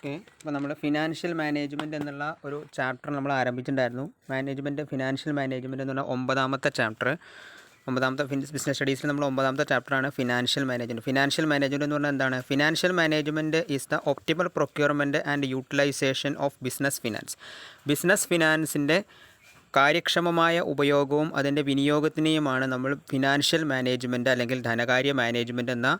Okay. അപ്പോൾ നമ്മൾ financial management എന്നുള്ള ഒരു ചാപ്റ്റർ നമ്മൾ ആരംഭിച്ചിട്ടുണ്ടായിരുന്നു. ഫിനാൻഷ്യൽ മാനേജ്മെൻറ്റ് എന്ന് പറഞ്ഞാൽ ഒമ്പതാമത്തെ ചാപ്റ്റർ, ബിസിനസ് സ്റ്റഡീസിൽ നമ്മൾ ഒമ്പതാമത്തെ ചാപ്റ്ററാണ് ഫിനാൻഷ്യൽ മാനേജ്മെൻറ്റ്. ഫിനാൻഷ്യൽ മാനേജ്മെൻറ്റ് എന്ന് പറഞ്ഞാൽ എന്താണ്? Financial management is the optimal procurement and utilisation of business finance. Business ഫിനാൻസിൻ്റെ കാര്യക്ഷമമായ ഉപയോഗവും അതിൻ്റെ വിനിയോഗത്തിനെയുമാണ് നമ്മൾ ഫിനാൻഷ്യൽ മാനേജ്മെൻറ്റ് അല്ലെങ്കിൽ ധനകാര്യ മാനേജ്മെൻറ്റ് എന്ന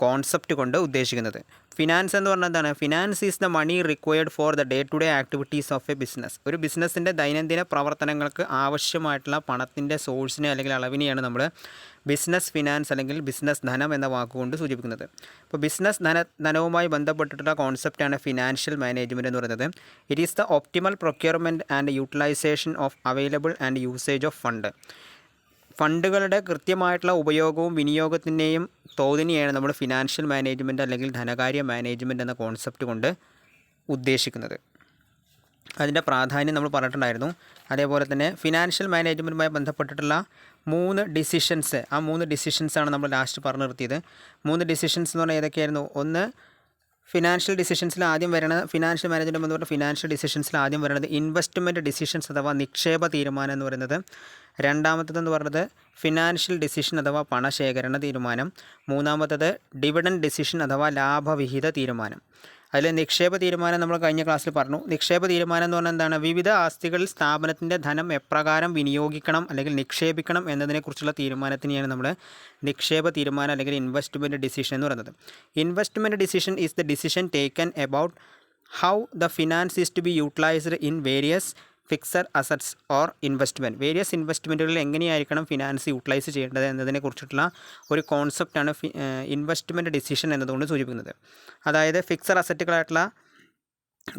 കോൺസെപ്റ്റ് കൊണ്ട് ഉദ്ദേശിക്കുന്നത്. ഫിനാൻസ് എന്ന് പറഞ്ഞാൽ എന്താണ്? Finance is the money required for the day to day activities of a business. ഒരു ബിസിനസ്സിൻ്റെ ദൈനംദിന പ്രവർത്തനങ്ങൾക്ക് ആവശ്യമായിട്ടുള്ള പണത്തിൻ്റെ സോഴ്സിനെ അല്ലെങ്കിൽ അളവിനെയാണ് നമ്മൾ ബിസിനസ് ഫിനാൻസ് അല്ലെങ്കിൽ ബിസിനസ് ധനം എന്ന വാക്കുകൊണ്ട് സൂചിപ്പിക്കുന്നത്. അപ്പോൾ ബിസിനസ് ധനവുമായി ബന്ധപ്പെട്ടിട്ടുള്ള കോൺസെപ്റ്റാണ് ഫിനാൻഷ്യൽ മാനേജ്മെൻറ്റ് എന്ന് പറയുന്നത്. It is the optimal procurement and utilisation of available and usage of fund. ഫണ്ടുകളുടെ കൃത്യമായിട്ടുള്ള ഉപയോഗവും വിനിയോഗത്തിൻ്റെയും തോതിനെയാണ് നമ്മൾ ഫിനാൻഷ്യൽ മാനേജ്മെൻറ്റ് അല്ലെങ്കിൽ ധനകാര്യ മാനേജ്മെൻറ്റ് എന്ന കോൺസെപ്റ്റ് കൊണ്ട് ഉദ്ദേശിക്കുന്നത്. അതിൻ്റെ പ്രാധാന്യം നമ്മൾ പറഞ്ഞിട്ടുണ്ടായിരുന്നു. അതേപോലെ തന്നെ ഫിനാൻഷ്യൽ മാനേജ്മെൻറ്റുമായി ബന്ധപ്പെട്ടിട്ടുള്ള 3 ഡിസിഷൻസ്, ആ 3 ഡിസിഷൻസാണ് നമ്മൾ ലാസ്റ്റ് പറഞ്ഞു നിർത്തിയത്. 3 ഡിസിഷൻസ് എന്ന് പറഞ്ഞാൽ ഏതൊക്കെയായിരുന്നു? ഒന്ന്, ഫിനാൻഷ്യൽ ഡിസിഷൻസിൽ ആദ്യം വരുന്നത്, ഫിനാൻഷ്യൽ മാനേജ്മെൻറ്റ് ബന്ധപ്പെട്ട ഫിനാൻഷ്യൽ ഡിസിഷൻസിൽ ആദ്യം വരുന്നത് ഇൻവെസ്റ്റ്മെൻറ്റ് ഡിസിഷൻസ് അഥവാ നിക്ഷേപ തീരുമാനം എന്ന് പറയുന്നത്. രണ്ടാമത്തേതെന്ന് പറയുന്നത് ഫിനാൻഷ്യൽ ഡിസിഷൻ അഥവാ പണശേഖരണ തീരുമാനം. മൂന്നാമത്തേത് ഡിവിഡൻഡ് ഡിസിഷൻ അഥവാ ലാഭവിഹിത തീരുമാനം. അതിൽ നിക്ഷേപ തീരുമാനം നമ്മൾ കഴിഞ്ഞ ക്ലാസ്സിൽ പറഞ്ഞു. നിക്ഷേപ തീരുമാനം എന്ന് പറഞ്ഞാൽ എന്താണ്? വിവിധ ആസ്തികളിൽ സ്ഥാപനത്തിൻ്റെ ധനം എപ്രകാരം വിനിയോഗിക്കണം അല്ലെങ്കിൽ നിക്ഷേപിക്കണം എന്നതിനെക്കുറിച്ചുള്ള തീരുമാനത്തിനെയാണ് നമ്മൾ നിക്ഷേപ തീരുമാനം അല്ലെങ്കിൽ ഇൻവെസ്റ്റ്മെൻറ്റ് ഡിസിഷൻ എന്ന് പറയുന്നത്. Investment decision is the decision taken about how the finance is to be utilised in various fixed assets or investment. Various ഇൻവെസ്റ്റ്മെൻറ്റുകളിൽ എങ്ങനെയായിരിക്കണം ഫിനാൻസ് യൂട്ടിലൈസ് ചെയ്യേണ്ടത് എന്നതിനെക്കുറിച്ചിട്ടുള്ള ഒരു കോൺസെപ്റ്റാണ് ഇൻവെസ്റ്റ്മെൻറ്റ് ഡിസിഷൻ എന്നതുകൊണ്ട് സൂചിപ്പിക്കുന്നത്. അതായത് ഫിക്സഡ് അസറ്റുകളായിട്ടുള്ള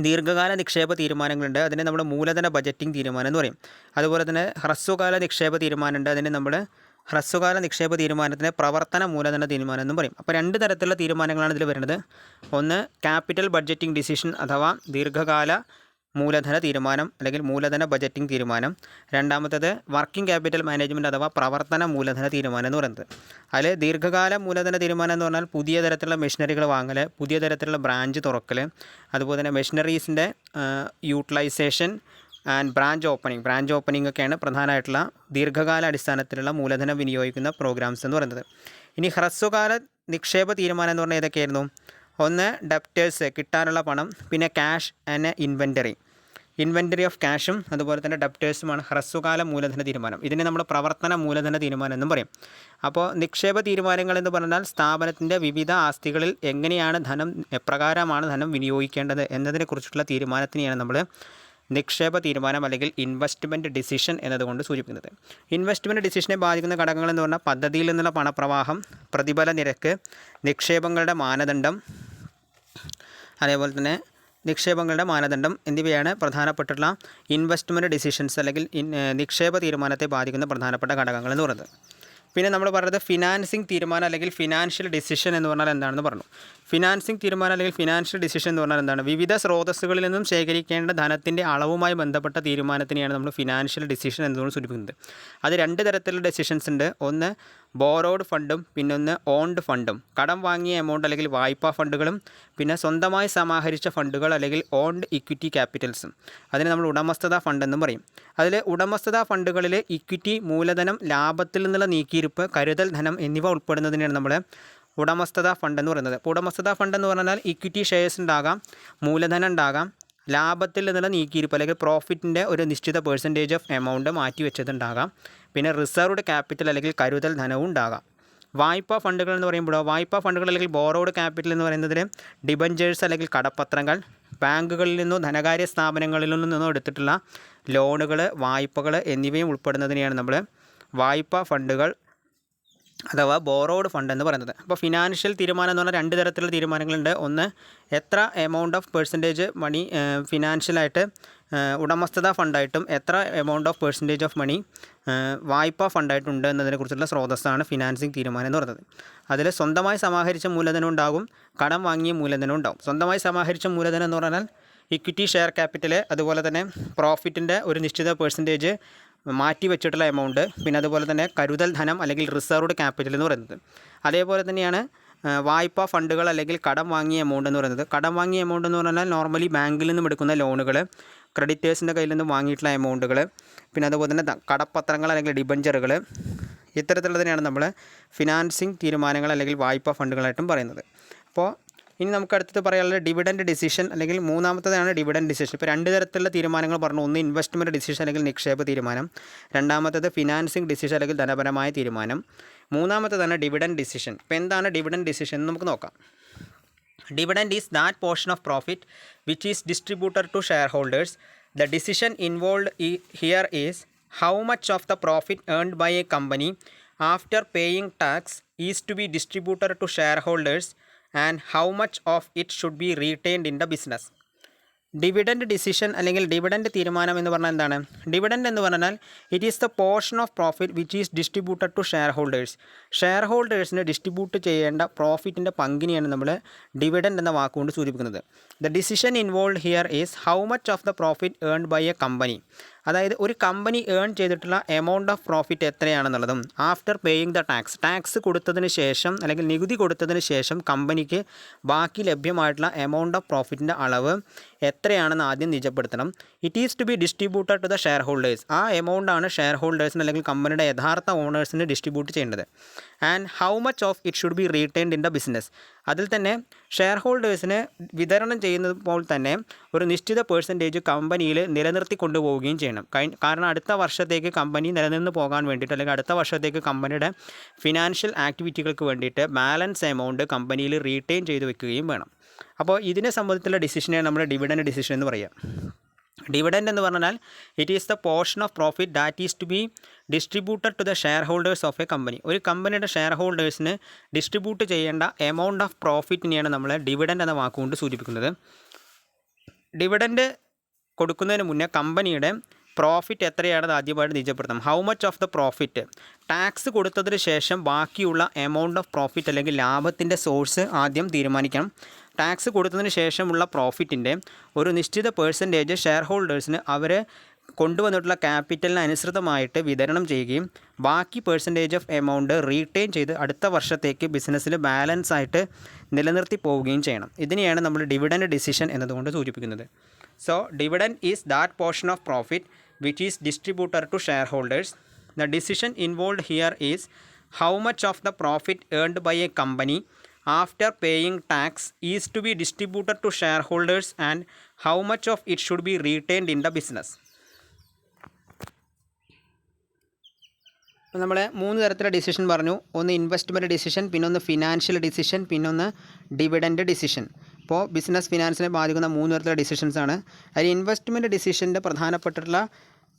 ദീർഘകാല നിക്ഷേപ തീരുമാനങ്ങളുണ്ട്, അതിനെ നമ്മൾ മൂലധന ബജറ്റിംഗ് തീരുമാനം എന്ന് പറയും. അതുപോലെ തന്നെ ഹ്രസ്വകാല നിക്ഷേപ തീരുമാനമുണ്ട്, അതിനെ നമ്മൾ ഹ്രസ്വകാല നിക്ഷേപ തീരുമാനത്തിന് പ്രവർത്തന മൂലധന തീരുമാനം എന്നും പറയും. അപ്പോൾ 2 തരത്തിലുള്ള തീരുമാനങ്ങളാണ് ഇതിൽ വരുന്നത്. ഒന്ന്, ക്യാപിറ്റൽ ബഡ്ജറ്റിംഗ് ഡിസിഷൻ അഥവാ ദീർഘകാല മൂലധന തീരുമാനം അല്ലെങ്കിൽ മൂലധന ബജറ്റിംഗ് തീരുമാനം. രണ്ടാമത്തേത് വർക്കിംഗ് ക്യാപിറ്റൽ മാനേജ്മെൻറ്റ് അഥവാ പ്രവർത്തന മൂലധന തീരുമാനം എന്ന് പറയുന്നത്. അതിൽ ദീർഘകാല മൂലധന തീരുമാനം എന്ന് പറഞ്ഞാൽ പുതിയ തരത്തിലുള്ള മെഷീനറികൾ വാങ്ങൽ, പുതിയ തരത്തിലുള്ള ബ്രാഞ്ച് തുറക്കൽ, അതുപോലെ തന്നെ മെഷീനറീസിൻ്റെ യൂട്ടിലൈസേഷൻ ആൻഡ് ബ്രാഞ്ച് ഓപ്പണിംഗ് ഒക്കെയാണ് പ്രധാനമായിട്ടുള്ള ദീർഘകാല അടിസ്ഥാനത്തിലുള്ള മൂലധനം വിനിയോഗിക്കുന്ന പ്രോഗ്രാംസ് എന്ന് പറയുന്നത്. ഇനി ഹ്രസ്വകാല നിക്ഷേപ തീരുമാനം എന്ന് പറഞ്ഞാൽ ഏതൊക്കെയായിരുന്നു? ഒന്ന്, ഡെപ്റ്റേഴ്സ്, കിട്ടാനുള്ള പണം. പിന്നെ ക്യാഷ് ആൻഡ് ഇൻവെൻറ്ററി ഓഫ് ക്യാഷും അതുപോലെ തന്നെ ഡെപ്റ്റേഴ്സുമാണ് ഹ്രസ്വകാല മൂലധന തീരുമാനം. ഇതിനെ നമ്മൾ പ്രവർത്തന മൂലധന തീരുമാനം എന്നും പറയും. അപ്പോൾ നിക്ഷേപ തീരുമാനങ്ങൾ എന്ന് പറഞ്ഞാൽ സ്ഥാപനത്തിൻ്റെ വിവിധ ആസ്തികളിൽ എങ്ങനെയാണ് എപ്രകാരമാണ് ധനം വിനിയോഗിക്കേണ്ടത് എന്നതിനെക്കുറിച്ചുള്ള തീരുമാനത്തിനെയാണ് നമ്മൾ നിക്ഷേപ തീരുമാനം അല്ലെങ്കിൽ ഇൻവെസ്റ്റ്മെൻറ്റ് ഡിസിഷൻ എന്നതുകൊണ്ട് സൂചിപ്പിക്കുന്നത്. ഇൻവെസ്റ്റ്മെൻറ്റ് ഡിസിഷനെ ബാധിക്കുന്ന ഘടകങ്ങൾ എന്ന് പറഞ്ഞാൽ പദ്ധതിയിൽ നിന്നുള്ള പണപ്രവാഹം, പ്രതിഫല നിരക്ക്, നിക്ഷേപങ്ങളുടെ മാനദണ്ഡം, അതേപോലെ തന്നെ നിക്ഷേപങ്ങളുടെ മാനദണ്ഡം എന്നിവയാണ് പ്രധാനപ്പെട്ടുള്ള ഇൻവെസ്റ്റ്മെൻറ്റ് ഡിസിഷൻസ് അല്ലെങ്കിൽ നിക്ഷേപ തീരുമാനത്തെ ബാധിക്കുന്ന പ്രധാനപ്പെട്ട ഘടകങ്ങൾ എന്ന് പറയുന്നത്. പിന്നെ നമ്മൾ പറയുന്നത് ഫിനാൻസിങ് തീരുമാനം അല്ലെങ്കിൽ ഫിനാൻഷ്യൽ ഡിസിഷൻ എന്ന് പറഞ്ഞാൽ എന്താണെന്ന് പറഞ്ഞു. ഫിനാൻസിങ് തീരുമാനം അല്ലെങ്കിൽ ഫിനാൻഷ്യൽ ഡിസിഷൻ എന്ന് പറഞ്ഞാൽ എന്താണ്? വിവിധ സ്രോതസ്സുകളിൽ നിന്നും ശേഖരിക്കേണ്ട ധനത്തിൻ്റെ അളവുമായി ബന്ധപ്പെട്ട തീരുമാനത്തിനെയാണ് നമ്മൾ ഫിനാൻഷ്യൽ ഡിസിഷൻ എന്നതുകൊണ്ട് സൂചിപ്പിക്കുന്നത്. അത് 2 തരത്തിലുള്ള ഡിസിഷൻസ് ഉണ്ട്. ഒന്ന്, ബോറോഡ് ഫണ്ടും പിന്നൊന്ന് ഓൺഡ് ഫണ്ടും. കടം വാങ്ങിയ എമൗണ്ട് അല്ലെങ്കിൽ വായ്പാ ഫണ്ടുകളും പിന്നെ സ്വന്തമായി സമാഹരിച്ച ഫണ്ടുകൾ അല്ലെങ്കിൽ ഓൺഡ് ഇക്വിറ്റി ക്യാപിറ്റൽസും. അതിന് നമ്മൾ ഉടമസ്ഥതാ ഫണ്ട് എന്നും പറയും. അതിൽ ഉടമസ്ഥതാ ഫണ്ടുകളിൽ ഇക്വിറ്റി, മൂലധനം, ലാഭത്തിൽ നിന്നുള്ള നീക്കിയിരിപ്പ്, കരുതൽ ധനം എന്നിവ ഉൾപ്പെടുന്നതിനാണ് നമ്മൾ ഉടമസ്ഥതാ ഫണ്ട് എന്ന് പറയുന്നത്. അപ്പോൾ ഉടമസ്ഥതാ ഫണ്ട് എന്ന് പറഞ്ഞാൽ ഇക്വിറ്റി ഷെയർസ് ഉണ്ടാകാം, മൂലധനം ഉണ്ടാകാം, ലാഭത്തിൽ നിന്നുള്ള നീക്കിയിരിപ്പ് അല്ലെങ്കിൽ പ്രോഫിറ്റിൻ്റെ ഒരു നിശ്ചിത പെർസെൻറ്റേജ് ഓഫ് എമൗണ്ട് മാറ്റി വെച്ചതുണ്ടാകാം, പിന്നെ റിസർവ്ഡ് ക്യാപിറ്റൽ അല്ലെങ്കിൽ കരുതൽ ധനവും ഉണ്ടാകാം. വായ്പാ ഫണ്ടുകൾ എന്ന് പറയുമ്പോഴോ വായ്പാ ഫണ്ടുകൾ അല്ലെങ്കിൽ ബോറോഡ് ക്യാപിറ്റൽ എന്ന് പറയുന്നതിൽ ഡിബഞ്ചേഴ്സ് അല്ലെങ്കിൽ കടപ്പത്രങ്ങൾ, ബാങ്കുകളിൽ നിന്നോ ധനകാര്യ സ്ഥാപനങ്ങളിൽ നിന്നോ എടുത്തിട്ടുള്ള ലോണുകൾ, വായ്പകൾ എന്നിവയും ഉൾപ്പെടുന്നതിനെയാണ് നമ്മൾ വായ്പാ ഫണ്ടുകൾ അഥവാ ബോറോഡ് ഫണ്ട് എന്ന് പറയുന്നത്. അപ്പോൾ ഫിനാൻഷ്യൽ തീരുമാനം എന്ന് പറഞ്ഞാൽ 2 തരത്തിലുള്ള തീരുമാനങ്ങളുണ്ട്. ഒന്ന്, എത്ര എമൗണ്ട് ഓഫ് പെർസെൻറ്റേജ് മണി ഫിനാൻഷ്യലായിട്ട് ഉടമസ്ഥതാ ഫണ്ടായിട്ടും എത്ര amount of percentage of money വായ്പാ ഫണ്ടായിട്ടുണ്ട് എന്നതിനെക്കുറിച്ചുള്ള സ്രോതസ്സാണ് ഫിനാൻസിങ് തീരുമാനം എന്ന് പറയുന്നത്. അതിൽ സ്വന്തമായി സമാഹരിച്ച മൂലധനം ഉണ്ടാകും, കടം വാങ്ങിയ മൂലധനം ഉണ്ടാകും. സ്വന്തമായി സമാഹരിച്ച മൂലധനം എന്ന് പറഞ്ഞാൽ ഇക്വിറ്റി ഷെയർ ക്യാപിറ്റൽ, അതുപോലെ തന്നെ പ്രോഫിറ്റിൻ്റെ ഒരു നിശ്ചിത പെർസെൻറ്റേജ് മാറ്റി വെച്ചിട്ടുള്ള എമൗണ്ട്, പിന്നെ അതുപോലെ തന്നെ കരുതൽ ധനം അല്ലെങ്കിൽ റിസർവ്ഡ് ക്യാപിറ്റൽ എന്ന് പറയുന്നത്. അതേപോലെ തന്നെയാണ് വായ്പാ ഫണ്ടുകൾ അല്ലെങ്കിൽ കടം വാങ്ങിയ എമൗണ്ട് എന്ന് പറയുന്നത്, കടം വാങ്ങിയ എമൗണ്ട് എന്ന് പറഞ്ഞാൽ നോർമലി ബാങ്കിൽ നിന്നും എടുക്കുന്ന ലോണുകൾ, ക്രെഡിറ്റേഴ്സിൻ്റെ കയ്യിൽ നിന്നും വാങ്ങിയിട്ടുള്ള എമൗണ്ടുകൾ, പിന്നെ അതുപോലെ തന്നെ കടപ്പത്രങ്ങൾ അല്ലെങ്കിൽ ഡിബഞ്ചറുകൾ, ഇത്തരത്തിലുള്ളതിനെയാണ് നമ്മൾ ഫിനാൻസിങ് തീരുമാനങ്ങൾ അല്ലെങ്കിൽ വായ്പാ ഫണ്ടുകളായിട്ടും പറയുന്നത്. അപ്പോൾ ഇനി നമുക്ക് അടുത്തത് പറയാനുള്ളത് ഡിവിഡൻഡ് ഡിസിഷൻ അല്ലെങ്കിൽ മൂന്നാമത്തേതാണ് ഡിവിഡൻഡ് ഡിസിഷൻ. ഇപ്പോൾ രണ്ട് തരത്തിലുള്ള തീരുമാനങ്ങൾ പറഞ്ഞു. ഒന്ന് ഇൻവെസ്റ്റ്മെൻറ്റ് ഡിസിഷൻ അല്ലെങ്കിൽ നിക്ഷേപ തീരുമാനം, രണ്ടാമത്തേത് ഫിനാൻസിങ് ഡിസിഷൻ അല്ലെങ്കിൽ ധനപരമായ തീരുമാനം, മൂന്നാമത്തേതാണ് ഡിവിഡൻഡ് ഡിസിഷൻ. ഇപ്പോൾ എന്താണ് ഡിവിഡൻഡ് ഡിസിഷൻ എന്ന് നമുക്ക് നോക്കാം. Dividend is that portion of profit which is distributed to shareholders. The decision involved here is how much of the profit earned by a company after paying tax is to be distributed to shareholders and how much of it should be retained in the business. Dividend decision അല്ലെങ്കിൽ dividend തീരുമാനം എന്ന് പറഞ്ഞാൽ എന്താണ്? Dividend എന്ന് പറഞ്ഞാൽ it is the portion of profit which is distributed to ഷെയർ ഹോൾഡേഴ്സിന് distribute ചെയ്യേണ്ട പ്രോഫിറ്റിൻ്റെ പങ്കിനെയാണ് നമ്മൾ ഡിവിഡൻഡ് എന്ന വാക്കുകൊണ്ട് സൂചിപ്പിക്കുന്നത്. The decision involve here is how much of the profit earned by a company. അതായത് ഒരു കമ്പനി ഏൺ ചെയ്തിട്ടുള്ള എമൗണ്ട് ഓഫ് പ്രോഫിറ്റ് എത്രയാണെന്നുള്ളതും ആഫ്റ്റർ പേയിങ് ദ ടാക്സ് കൊടുത്തതിന് ശേഷം അല്ലെങ്കിൽ നികുതി കൊടുത്തതിന് ശേഷം കമ്പനിക്ക് ബാക്കി ലഭ്യമായിട്ടുള്ള എമൗണ്ട് ഓഫ് പ്രോഫിറ്റിൻ്റെ അളവ് എത്രയാണെന്ന് ആദ്യം നിജപ്പെടുത്തണം. It is to be distributed to the shareholders. ആ എമൗണ്ടാണ് ഷെയർ ഹോൾഡേഴ്സിന് അല്ലെങ്കിൽ കമ്പനിയുടെ യഥാർത്ഥ ഓണേഴ്സിന് ഡിസ്ട്രിബ്യൂട്ട് ചെയ്യേണ്ടത്. And how much of it should be retained in the business. അതിൽ തന്നെ ഷെയർ ഹോൾഡേഴ്സിന് വിതരണം ചെയ്യുന്നതുപോലെ തന്നെ ഒരു നിശ്ചിത പേഴ്സൻറ്റേജ് കമ്പനിയിൽ നിലനിർത്തി കൊണ്ടുപോവുകയും ചെയ്യണം. കാരണം അടുത്ത വർഷത്തേക്ക് കമ്പനി നിലനിന്ന് പോകാൻ വേണ്ടിയിട്ട് അല്ലെങ്കിൽ അടുത്ത വർഷത്തേക്ക് കമ്പനിയുടെ ഫിനാൻഷ്യൽ ആക്ടിവിറ്റികൾക്ക് വേണ്ടിയിട്ട് ബാലൻസ് എമൗണ്ട് കമ്പനിയിൽ റീറ്റെയിൻ ചെയ്ത് വെക്കുകയും വേണം. അപ്പോൾ ഇതിനെ സംബന്ധിച്ചുള്ള ഡിസിഷനെയാണ് നമ്മൾ ഡിവിഡൻഡ് ഡിസിഷൻ എന്ന് പറയുക. ഡിവിഡൻഡ് എന്ന് പറഞ്ഞാൽ it is the portion of profit that is to be distributed to the shareholders of a company. ഒരു കമ്പനിയുടെ ഷെയർ ഹോൾഡേഴ്സിന് ഡിസ്ട്രിബ്യൂട്ട് ചെയ്യേണ്ട എമൗണ്ട് ഓഫ് പ്രോഫിറ്റിനെയാണ് നമ്മൾ ഡിവിഡൻഡ് എന്ന വാക്കുകൊണ്ട് സൂചിപ്പിക്കുന്നത്. ഡിവിഡൻഡ് കൊടുക്കുന്നതിന് മുന്നേ കമ്പനിയുടെ പ്രോഫിറ്റ് എത്രയാണെന്ന് ആദ്യമായിട്ട് നിജപ്പെടുത്തണം. How much of the profit. Tax കൊടുത്തതിന് ശേഷം ബാക്കിയുള്ള എമൗണ്ട് ഓഫ് പ്രോഫിറ്റ് അല്ലെങ്കിൽ ലാഭത്തിൻ്റെ സോഴ്സ് ആദ്യം തീരുമാനിക്കണം. ടാക്സ് കൊടുത്തതിന് ശേഷമുള്ള പ്രോഫിറ്റിൻ്റെ ഒരു നിശ്ചിത പേഴ്സൻറ്റേജ് ഷെയർ ഹോൾഡേഴ്സിന് അവർ കൊണ്ടുവന്നിട്ടുള്ള ക്യാപിറ്റലിന് അനുസൃതമായിട്ട് വിതരണം ചെയ്യുകയും ബാക്കി പേഴ്സൻറ്റേജ് ഓഫ് എമൗണ്ട് റീറ്റെയിൻ ചെയ്ത് അടുത്ത വർഷത്തേക്ക് ബിസിനസ്സിൽ ബാലൻസ് ആയിട്ട് നിലനിർത്തി പോവുകയും ചെയ്യണം. ഇതിനെയാണ് നമ്മൾ ഡിവിഡൻഡ് ഡിസിഷൻ എന്നതുകൊണ്ട് സൂചിപ്പിക്കുന്നത്. So dividend is that portion of profit which is distributed to shareholders. The decision involved here is how much of the profit earned by a company after paying tax is to be distributed to shareholders and how much of it should be retained in the business. നമ്മൾ മൂന്ന് തരത്തിലുള്ള decision പറഞ്ഞു. ഒന്ന് investment decision, പിന്നൊന്ന് financial decision, പിന്നൊന്ന് dividend decision. ഇപ്പോൾ business ഫിനാൻസിനെ ബാധിക്കുന്ന മൂന്ന് തരത്തിലുള്ള ഡിസിഷൻസാണ്. അതിൽ ഇൻവെസ്റ്റ്മെൻറ്റ് ഡിസിഷൻ്റെ പ്രധാനപ്പെട്ടിട്ടുള്ള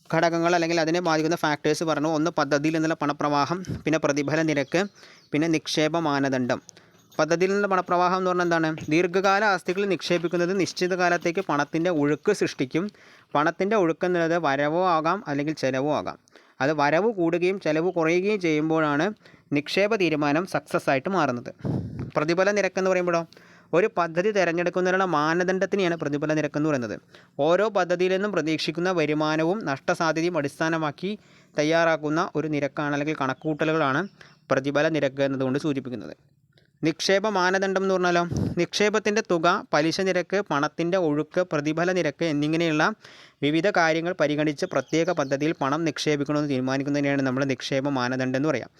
ഘടകങ്ങൾ അല്ലെങ്കിൽ അതിനെ ബാധിക്കുന്ന ഫാക്ടേഴ്സ് പറഞ്ഞു. ഒന്ന് പദ്ധതിയിൽ നിന്നുള്ള പണപ്രവാഹം, പിന്നെ പ്രതിഫല നിരക്ക്, പിന്നെ നിക്ഷേപ മാനദണ്ഡം. പദ്ധതിയിൽ നിന്നുള്ള പണപ്രവാഹം എന്ന് പറഞ്ഞാൽ എന്താണ്? ദീർഘകാല ആസ്തികളിൽ നിക്ഷേപിക്കുന്നത് നിശ്ചിത കാലത്തേക്ക് പണത്തിൻ്റെ ഒഴുക്ക് സൃഷ്ടിക്കും. പണത്തിൻ്റെ ഒഴുക്ക് എന്നുള്ളത് വരവോ ആകാം അല്ലെങ്കിൽ ചിലവോ ആകാം. അത് വരവ് കൂടുകയും ചിലവ് കുറയുകയും ചെയ്യുമ്പോഴാണ് നിക്ഷേപ തീരുമാനം സക്സസ് ആയിട്ട് മാറുന്നത്. പ്രതിഫല നിരക്ക് എന്ന് പറയുമ്പോഴോ ഒരു പദ്ധതി തിരഞ്ഞെടുക്കുന്നതിനുള്ള മാനദണ്ഡത്തിനെയാണ് പ്രതിഫല നിരക്കെന്ന് പറയുന്നത്. ഓരോ പദ്ധതിയിൽ നിന്നും പ്രതീക്ഷിക്കുന്ന വരുമാനവും നഷ്ടസാധ്യതയും അടിസ്ഥാനമാക്കി തയ്യാറാക്കുന്ന ഒരു നിരക്കാണ് അല്ലെങ്കിൽ കണക്കുകൂട്ടലുകളാണ് പ്രതിഫല നിരക്ക് എന്നതുകൊണ്ട് സൂചിപ്പിക്കുന്നത്. നിക്ഷേപ മാനദണ്ഡം എന്ന് പറഞ്ഞാലോ നിക്ഷേപത്തിൻ്റെ തുക, പലിശ നിരക്ക്, പണത്തിൻ്റെ ഒഴുക്ക്, പ്രതിഫല നിരക്ക് എന്നിങ്ങനെയുള്ള വിവിധ കാര്യങ്ങൾ പരിഗണിച്ച് പ്രത്യേക പദ്ധതിയിൽ പണം നിക്ഷേപിക്കണമെന്ന് തീരുമാനിക്കുന്നതിനെയാണ് നമ്മൾ നിക്ഷേപ മാനദണ്ഡം എന്ന് പറയാം.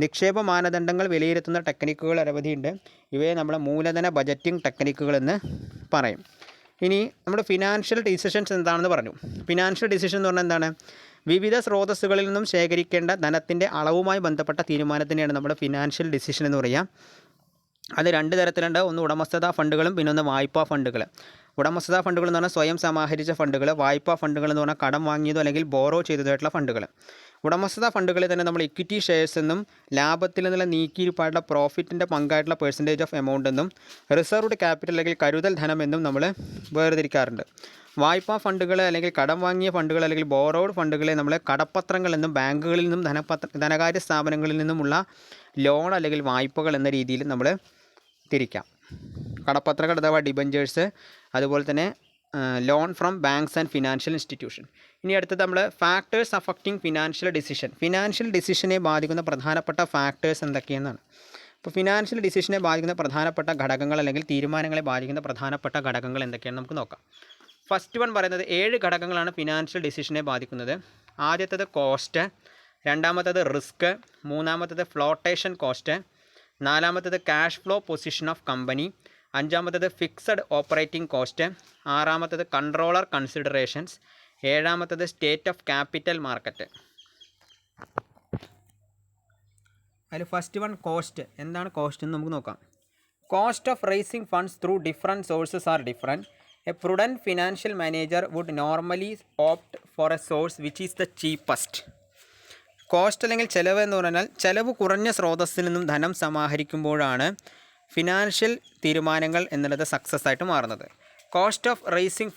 നിക്ഷേപ മാനദണ്ഡങ്ങൾ വിലയിരുത്തുന്ന ടെക്നിക്കുകൾ അനവധിയുണ്ട്. ഇവയെ നമ്മൾ മൂലധന ബജറ്റിംഗ് ടെക്നിക്കുകൾ എന്ന് പറയും. ഇനി നമ്മൾ ഫിനാൻഷ്യൽ ഡിസിഷൻസ് എന്താണെന്ന് പറഞ്ഞു. ഫിനാൻഷ്യൽ ഡിസിഷൻ എന്ന് പറഞ്ഞാൽ എന്താണ്? വിവിധ സ്രോതസ്സുകളിൽ നിന്നും ശേഖരിക്കേണ്ട ധനത്തിൻ്റെ അളവുമായി ബന്ധപ്പെട്ട തീരുമാനത്തിനെയാണ് നമ്മൾ ഫിനാൻഷ്യൽ ഡിസിഷൻ എന്ന് പറയുക. അത് രണ്ട് തരത്തിലുണ്ട്. ഒന്ന് ഉടമസ്ഥതാ ഫണ്ടുകളും പിന്നൊന്ന് വായ്പാ ഫണ്ടുകൾ. ഉടമസ്ഥതാ ഫണ്ടുകൾ എന്ന് പറഞ്ഞാൽ സ്വയം സമാഹരിച്ച ഫണ്ടുകൾ. വായ്പാ ഫണ്ടുകൾ എന്ന് പറഞ്ഞാൽ കടം വാങ്ങിയതോ അല്ലെങ്കിൽ ബോറോ ചെയ്തതായിട്ടുള്ള ഫണ്ടുകൾ. ഉടമസ്ഥതാ ഫണ്ടുകളിൽ തന്നെ നമ്മൾ ഇക്വിറ്റി ഷെയർസ് എന്നും ലാഭത്തിൽ നിന്നുള്ള നീക്കിയിരിപ്പായിട്ടുള്ള പ്രോഫിറ്റിൻ്റെ പങ്കായിട്ടുള്ള പെർസെൻറ്റേജ് ഓഫ് എമൗണ്ട് എന്നും റിസർവ്ഡ് ക്യാപിറ്റൽ അല്ലെങ്കിൽ കരുതൽ ധനം എന്നും നമ്മൾ വേർതിരിക്കാറുണ്ട്. വായ്പാ ഫണ്ടുകൾ അല്ലെങ്കിൽ കടം വാങ്ങിയ ഫണ്ടുകൾ അല്ലെങ്കിൽ ബോറോഡ് ഫണ്ടുകളെ നമ്മൾ കടപ്പത്രങ്ങൾ എന്നും ബാങ്കുകളിൽ നിന്നും ധനകാര്യ സ്ഥാപനങ്ങളിൽ നിന്നുമുള്ള ലോൺ അല്ലെങ്കിൽ വായ്പകൾ എന്ന രീതിയിൽ നമ്മൾ തിരിക്കാം. കടപ്പത്രങ്ങൾ അഥവാ ഡിബഞ്ചേഴ്സ്, അതുപോലെ തന്നെ loan from banks and financial institution. ഇനി അടുത്തത് നമ്മൾ factors affecting financial decision. Financial ഡിസിഷനെ ബാധിക്കുന്ന പ്രധാനപ്പെട്ട ഫാക്ടേഴ്സ് എന്തൊക്കെയെന്നാണ്. അപ്പോൾ ഫിനാൻഷ്യൽ ഡിസിഷനെ ബാധിക്കുന്ന പ്രധാനപ്പെട്ട ഘടകങ്ങൾ അല്ലെങ്കിൽ തീരുമാനങ്ങളെ ബാധിക്കുന്ന പ്രധാനപ്പെട്ട ഘടകങ്ങൾ എന്തൊക്കെയാണെന്ന് നമുക്ക് നോക്കാം. ഫസ്റ്റ് വൺ പറയുന്നത് 7 ഘടകങ്ങളാണ് ഫിനാൻഷ്യൽ ഡിസിഷനെ ബാധിക്കുന്നത്. ആദ്യത്തേത് കോസ്റ്റ്, രണ്ടാമത്തേത് റിസ്ക്, മൂന്നാമത്തേത് ഫ്ലോട്ടേഷൻ കോസ്റ്റ്, നാലാമത്തേത് cash flow position of company, അഞ്ചാമത്തേത് ഫിക്സഡ് ഓപ്പറേറ്റിംഗ് കോസ്റ്റ്, ആറാമത്തേത് കൺട്രോളർ കൺസിഡറേഷൻസ്, ഏഴാമത്തേത് സ്റ്റേറ്റ് ഓഫ് ക്യാപിറ്റൽ മാർക്കറ്റ്. അതിൽ ഫസ്റ്റ് വൺ കോസ്റ്റ്. എന്താണ് കോസ്റ്റ് എന്ന് നമുക്ക് നോക്കാം. Cost of raising funds through different sources are different. A prudent financial manager would normally opt for a source which is the cheapest. Cost അല്ലെങ്കിൽ ചിലവ് എന്ന് പറഞ്ഞാൽ ചിലവ് കുറഞ്ഞ സ്രോതസ്സിൽ നിന്നും ധനം സമാഹരിക്കുമ്പോഴാണ് ഫിനാൻഷ്യൽ തീരുമാനങ്ങൾ എന്നുള്ളത് സക്സസ് ആയിട്ട് മാറുന്നത്. Cost of raising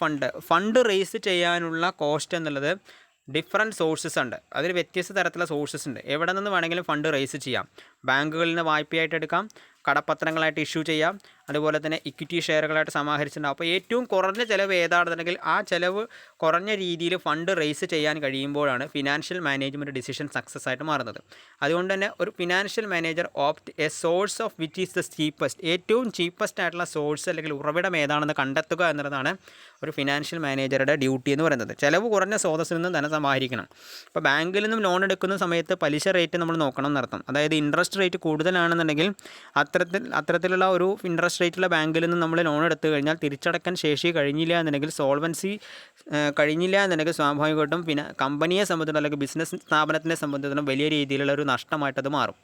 fund raise ചെയ്യാനുള്ള കോസ്റ്റ് എന്നുള്ളത് ഡിഫറെൻറ്റ് സോഴ്സസ് ഉണ്ട്. അതിൽ വ്യത്യസ്ത തരത്തിലുള്ള സോഴ്സസ് ഉണ്ട്. എവിടെ നിന്ന് വേണമെങ്കിലും ഫണ്ട് റേസ് ചെയ്യാം. ബാങ്കുകളിൽ നിന്ന് വായ്പയായിട്ട് എടുക്കാം, കടപ്പത്രങ്ങളായിട്ട് ഇഷ്യൂ ചെയ്യാം, അതുപോലെ തന്നെ ഇക്വിറ്റി ഷെയറുകളായിട്ട് സമാഹരിച്ചിട്ടുണ്ടാകും. അപ്പോൾ ഏറ്റവും കുറഞ്ഞ ചിലവ് ഏതാണെന്നുണ്ടെങ്കിൽ ആ ചിലവ് കുറഞ്ഞ രീതിയിൽ ഫണ്ട് റേസ് ചെയ്യാൻ കഴിയുമ്പോഴാണ് ഫിനാൻഷ്യൽ മാനേജ്മെൻറ്റ് ഡിസിഷൻ സക്സസ് ആയിട്ട് മാറുന്നത്. അതുകൊണ്ട് തന്നെ ഒരു financial manager opt A source of which is the cheapest, ഏറ്റവും ചീപ്പസ്റ്റ് ആയിട്ടുള്ള സോഴ്സ് അല്ലെങ്കിൽ ഉറവിടം ഏതാണെന്ന് കണ്ടെത്തുക എന്നുള്ളതാണ് ഒരു ഫിനാൻഷ്യൽ മാനേജറുടെ ഡ്യൂട്ടി എന്ന് പറയുന്നത്. ചിലവ് കുറഞ്ഞ സ്രോതസ്സിൽ നിന്നും ധനം സമാഹരിക്കണം. ഇപ്പോൾ ബാങ്കിൽ നിന്നും ലോൺ എടുക്കുന്ന സമയത്ത് പലിശ റേറ്റ് നമ്മൾ നോക്കണം എന്നർത്ഥം. അതായത് ഇൻട്രസ്റ്റ് റേറ്റ് കൂടുതലാണെന്നുണ്ടെങ്കിൽ അത്തരത്തിലുള്ള ഒരു ഇൻട്രസ്റ്റ് റേറ്റുള്ള ബാങ്കിൽ നിന്ന് നമ്മൾ ലോൺ എടുത്തു കഴിഞ്ഞാൽ തിരിച്ചടക്കാൻ ശേഷി കഴിഞ്ഞില്ല എന്നുണ്ടെങ്കിൽ, സോൾവൻസി കഴിഞ്ഞില്ല എന്നുണ്ടെങ്കിൽ സ്വാഭാവികമായിട്ടും കമ്പനിയെ സംബന്ധിച്ചിടത്തോളം അല്ലെങ്കിൽ ബിസിനസ് സ്ഥാപനത്തിനെ സംബന്ധിച്ചിടത്തോളം വലിയ രീതിയിലുള്ള ഒരു നഷ്ടമായിട്ടത് മാറും.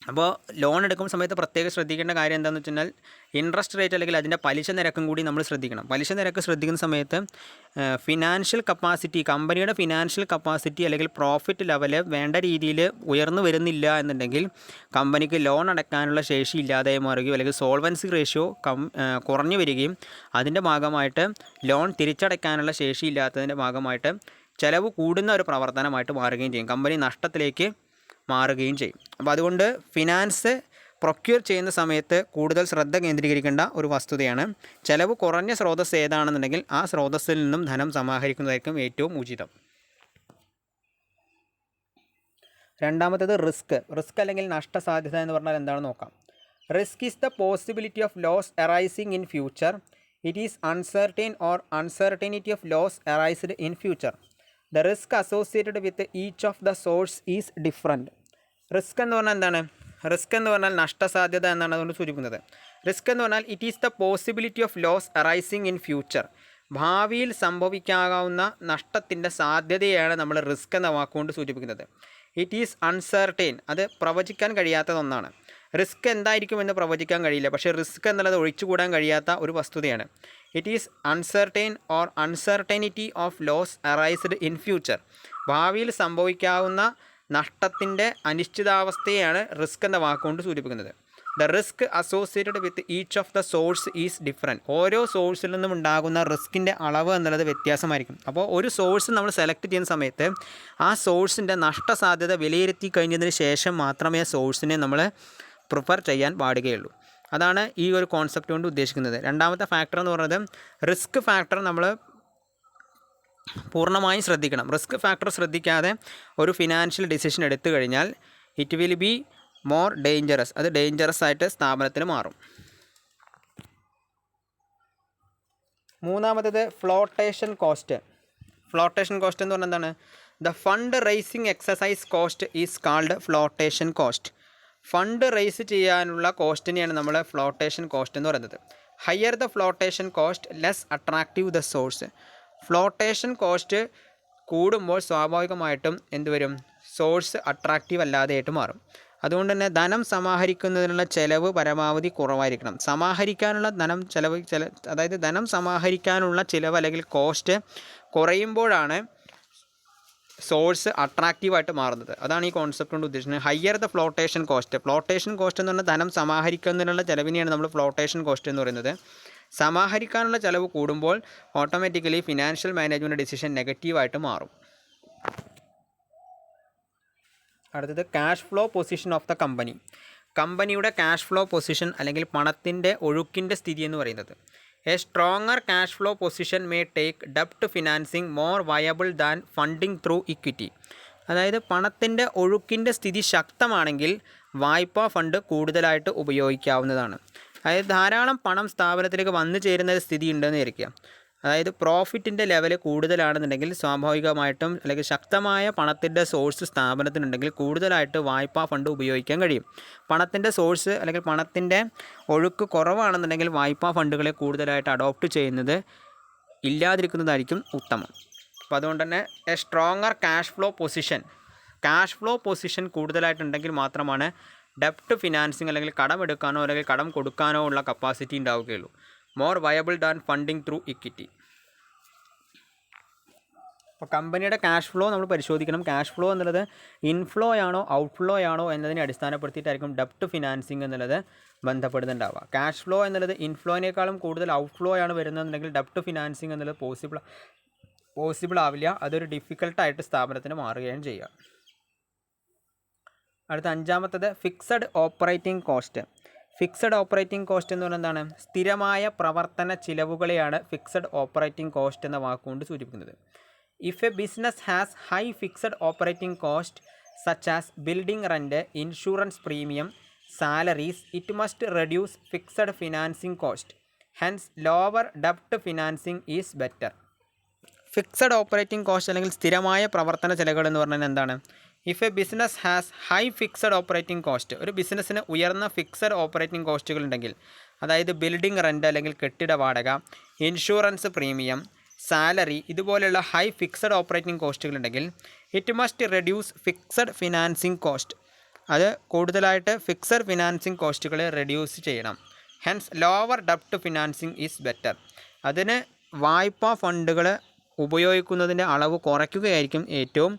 അപ്പോൾ ലോൺ എടുക്കുന്ന സമയത്ത് പ്രത്യേകം ശ്രദ്ധിക്കേണ്ട കാര്യം എന്താണെന്ന് വെച്ച് കഴിഞ്ഞാൽ ഇൻട്രസ്റ്റ് റേറ്റ് അല്ലെങ്കിൽ അതിൻ്റെ പലിശ നിരക്കും കൂടി നമ്മൾ ശ്രദ്ധിക്കണം. പലിശ നിരക്ക് ശ്രദ്ധിക്കുന്ന സമയത്ത് ഫിനാൻഷ്യൽ കപ്പാസിറ്റി, കമ്പനിയുടെ ഫിനാൻഷ്യൽ കപ്പാസിറ്റി അല്ലെങ്കിൽ പ്രോഫിറ്റ് ലെവൽ വേണ്ട രീതിയിൽ ഉയർന്നു വരുന്നില്ല എന്നുണ്ടെങ്കിൽ കമ്പനിക്ക് ലോൺ അടയ്ക്കാനുള്ള ശേഷി ഇല്ലാതെ മാറുകയും അല്ലെങ്കിൽ സോൾവൻസി റേഷ്യോ കുറഞ്ഞു വരികയും അതിൻ്റെ ഭാഗമായിട്ട് ലോൺ തിരിച്ചടയ്ക്കാനുള്ള ശേഷി ഇല്ലാത്തതിൻ്റെ ഭാഗമായിട്ട് ചിലവ് കൂടുന്ന ഒരു പ്രവർത്തനമായിട്ട് മാറുകയും ചെയ്യും. കമ്പനി നഷ്ടത്തിലേക്ക് മാറുകയും ചെയ്യും. അപ്പോൾ അതുകൊണ്ട് ഫിനാൻസ് പ്രൊക്യൂർ ചെയ്യുന്ന സമയത്ത് കൂടുതൽ ശ്രദ്ധ കേന്ദ്രീകരിക്കേണ്ട ഒരു വസ്തുതയാണ്. ചിലവ് കുറഞ്ഞ സ്രോതസ്സ് ഏതാണെന്നുണ്ടെങ്കിൽ ആ സ്രോതസ്സിൽ നിന്നും ധനം സമാഹരിക്കുന്നതായിരിക്കും ഏറ്റവും ഉചിതം. രണ്ടാമത്തേത് റിസ്ക് അല്ലെങ്കിൽ നഷ്ടസാധ്യത എന്ന് പറഞ്ഞാൽ എന്താണെന്ന് നോക്കാം. Risk is the possibility of loss arising in future. It is uncertain or uncertainty of loss arised in future. The risk associated with each of the source is different. Risk എന്ന് പറഞ്ഞാൽ എന്താണ്? Risk എന്ന് പറഞ്ഞാൽ നഷ്ടസാധ്യത എന്നാണ് അതുകൊണ്ട് സൂചിപ്പിക്കുന്നത്. Risk എന്ന് പറഞ്ഞാൽ it is the possibility of loss arising in future. ഭാവിയിൽ സംഭവിക്കാവുന്ന നഷ്ടത്തിൻ്റെ സാധ്യതയാണ് നമ്മൾ റിസ്ക് എന്ന വാക്കുകൊണ്ട് സൂചിപ്പിക്കുന്നത്. ഇറ്റ് ഈസ് അൺസർട്ടൈൻ, അത് പ്രവചിക്കാൻ കഴിയാത്തതൊന്നാണ്. റിസ്ക് എന്തായിരിക്കുമെന്ന് പ്രവചിക്കാൻ കഴിയില്ല, പക്ഷേ റിസ്ക് എന്നുള്ളത് ഒഴിച്ചുകൂടാൻ കഴിയാത്ത ഒരു വസ്തുതയാണ്. It is uncertain or uncertainty of loss arised in future. ഭാവിയിൽ സംഭവിക്കാവുന്ന നഷ്ടത്തിൻ്റെ അനിശ്ചിതാവസ്ഥയാണ് റിസ്ക് എന്ന വാക്കുകൊണ്ട് സൂചിപ്പിക്കുന്നത്. The risk associated with each of the source is different. ഓരോ സോഴ്സിൽ നിന്നും ഉണ്ടാകുന്ന റിസ്കിൻ്റെ അളവ് എന്നുള്ളത് വ്യത്യാസമായിരിക്കും. അപ്പോൾ ഒരു സോഴ്സ് നമ്മൾ സെലക്ട് ചെയ്യുന്ന സമയത്ത് ആ സോഴ്സിൻ്റെ നഷ്ടസാധ്യത വിലയിരുത്തി കഴിഞ്ഞതിന് ശേഷം മാത്രമേ സോഴ്സിനെ നമ്മൾ പ്രിഫർ ചെയ്യാൻ പാടുകയുള്ളൂ. അതാണ് ഈ ഒരു കോൺസെപ്റ്റ് കൊണ്ട് ഉദ്ദേശിക്കുന്നത്. രണ്ടാമത്തെ ഫാക്ടർ എന്ന് പറയുന്നത് റിസ്ക് ഫാക്ടർ നമ്മൾ പൂർണ്ണമായും ശ്രദ്ധിക്കണം. റിസ്ക് ഫാക്ടർ ശ്രദ്ധിക്കാതെ ഒരു ഫിനാൻഷ്യൽ ഡിസിഷൻ എടുത്തു കഴിഞ്ഞാൽ it will be more dangerous, അത് ഡേഞ്ചറസ് ആയിട്ട് സ്ഥാപനത്തിന് മാറും. മൂന്നാമത്തേത് ഫ്ലോട്ടേഷൻ കോസ്റ്റ്. ഫ്ലോട്ടേഷൻ കോസ്റ്റ് എന്ന് പറഞ്ഞാൽ എന്താണ്? The fund raising exercise cost is called flotation cost. Fund raise ചെയ്യാനുള്ള കോസ്റ്റിനെയാണ് നമ്മൾ ഫ്ലോട്ടേഷൻ കോസ്റ്റ് എന്ന് പറയുന്നത്. Higher the flotation cost less attractive the source. Flotation cost കൂടുമ്പോൾ സ്വാഭാവികമായിട്ടും എന്തുവരും? സോഴ്സ് അട്രാക്റ്റീവ് അല്ലാതെയായിട്ട് മാറും. അതുകൊണ്ട് തന്നെ ധനം സമാഹരിക്കുന്നതിനുള്ള ചിലവ് പരമാവധി കുറവായിരിക്കണം. സമാഹരിക്കാനുള്ള അതായത് ധനം സമാഹരിക്കാനുള്ള ചിലവ് അല്ലെങ്കിൽ കോസ്റ്റ് കുറയുമ്പോഴാണ് സോഴ്സ് അട്രാക്റ്റീവായിട്ട് മാറുന്നത്. അതാണ് ഈ കോൺസെപ്റ്റ് കൊണ്ട് ഉദ്ദേശിക്കുന്നത്. Higher the flotation cost. Flotation cost എന്ന് പറഞ്ഞാൽ ധനം സമാഹരിക്കുന്നതിനുള്ള ചിലവിനെയാണ് നമ്മൾ ഫ്ലോട്ടേഷൻ കോസ്റ്റ് എന്ന് പറയുന്നത്. സമാഹരിക്കാനുള്ള ചിലവ് കൂടുമ്പോൾ ഓട്ടോമാറ്റിക്കലി ഫിനാൻഷ്യൽ മാനേജ്മെൻറ്റ് ഡിസിഷൻ നെഗറ്റീവായിട്ട് മാറും. അടുത്തത് cash flow position of the company. കമ്പനിയുടെ ക്യാഷ് ഫ്ലോ പൊസിഷൻ അല്ലെങ്കിൽ പണത്തിൻ്റെ ഒഴുക്കിൻ്റെ സ്ഥിതി എന്ന് പറയുന്നത്. A stronger cash flow position may take ഡെപ്റ്റ് financing more viable than funding through equity. അതായത് പണത്തിൻ്റെ ഒഴുക്കിൻ്റെ സ്ഥിതി ശക്തമാണെങ്കിൽ വായ്പാ ഫണ്ട് കൂടുതലായിട്ട് ഉപയോഗിക്കാവുന്നതാണ്. അതായത് ധാരാളം പണം സ്ഥാപനത്തിലേക്ക് വന്നു ചേരുന്ന ഒരു സ്ഥിതി ഉണ്ടെന്ന് വിചാരിക്കുക. അതായത് പ്രോഫിറ്റിൻ്റെ ലെവൽ കൂടുതലാണെന്നുണ്ടെങ്കിൽ സ്വാഭാവികമായിട്ടും അല്ലെങ്കിൽ ശക്തമായ പണത്തിൻ്റെ സോഴ്സ് സ്ഥാപനത്തിനുണ്ടെങ്കിൽ കൂടുതലായിട്ട് വായ്പാ ഫണ്ട് ഉപയോഗിക്കാൻ കഴിയും. പണത്തിൻ്റെ സോഴ്സ് അല്ലെങ്കിൽ പണത്തിൻ്റെ ഒഴുക്ക് കുറവാണെന്നുണ്ടെങ്കിൽ വായ്പാ ഫണ്ടുകളെ കൂടുതലായിട്ട് അഡോപ്റ്റ് ചെയ്യുന്നത് ഇല്ലാതിരിക്കുന്നതായിരിക്കും ഉത്തമം. അപ്പോൾ അതുകൊണ്ട് തന്നെ a stronger cash flow position കൂടുതലായിട്ടുണ്ടെങ്കിൽ മാത്രമാണ് ഡെപ്റ്റ് ഫിനാൻസിങ് അല്ലെങ്കിൽ കടമെടുക്കാനോ അല്ലെങ്കിൽ കടം കൊടുക്കാനോ ഉള്ള കപ്പാസിറ്റി ഉണ്ടാവുകയുള്ളൂ. More viable than funding through equity. അപ്പോൾ കമ്പനിയുടെ ക്യാഷ് ഫ്ലോ നമ്മൾ പരിശോധിക്കണം. ക്യാഷ് ഫ്ലോ എന്നുള്ളത് ഇൻഫ്ലോ ആണോ ഔട്ട്ഫ്ലോ ആണോ എന്നതിനെ അടിസ്ഥാനപ്പെടുത്തിയിട്ടായിരിക്കും ഡെപ്റ്റ് ഫിനാൻസിങ് എന്നുള്ളത് ബന്ധപ്പെടുന്നുണ്ടാവുക. ക്യാഷ് ഫ്ലോ എന്നുള്ളത് ഇൻഫ്ലോനേക്കാളും കൂടുതൽ ഔട്ട്ഫ്ലോ ആണ് വരുന്നതെന്നുണ്ടെങ്കിൽ ഡെപ്റ്റ് ഫിനാൻസിങ് എന്നുള്ളത് പോസിബിൾ ആവില്ല. അതൊരു ഡിഫിക്കൽട്ടായിട്ട് സ്ഥാപനത്തിന് മാറുകയും ചെയ്യുക. അടുത്ത അഞ്ചാമത്തത് fixed operating cost. Fixed operating cost എന്ന് പറഞ്ഞാൽ എന്താണ്? സ്ഥിരമായ പ്രവർത്തന ചിലവുകളെയാണ് ഫിക്സഡ് ഓപ്പറേറ്റിംഗ് കോസ്റ്റ് എന്ന വാക്കുകൊണ്ട് സൂചിപ്പിക്കുന്നത്. If a business has high fixed operating cost such as building rent, insurance premium, salaries, it must reduce fixed financing cost. Hence lower ഡെപ്റ്റ് financing is better. Fixed operating cost അല്ലെങ്കിൽ സ്ഥിരമായ പ്രവർത്തന ചെലവുകൾ എന്ന് പറഞ്ഞാൽ എന്താണ്? If a business has high fixed operating cost, ഒരു ബിസിനസ്സിന് ഉയർന്ന ഫിക്സഡ് ഓപ്പറേറ്റിംഗ് കോസ്റ്റുകൾ ഉണ്ടെങ്കിൽ, അതായത് ബിൽഡിംഗ് റെൻ്റ് അല്ലെങ്കിൽ കെട്ടിട വാടക, ഇൻഷുറൻസ് പ്രീമിയം, സാലറി, ഇതുപോലെയുള്ള ഹൈ ഫിക്സഡ് ഓപ്പറേറ്റിംഗ് കോസ്റ്റുകൾ ഉണ്ടെങ്കിൽ it must reduce fixed financing cost. അത് കൂടുതലായിട്ട് ഫിക്സഡ് ഫിനാൻസിംഗ് കോസ്റ്റുകളെ റെഡ്യൂസ് ചെയ്യണം. ഹെൻസ് ലോവർ ഡെപ്റ്റ് ഫിനാൻസിംഗ് ഈസ് ബെറ്റർ. അതിന് വായ്പാ ഫണ്ടുകൾ ഉപയോഗിക്കുന്നതിൻ്റെ അളവ് കുറയ്ക്കുകയായിരിക്കും ഏറ്റവും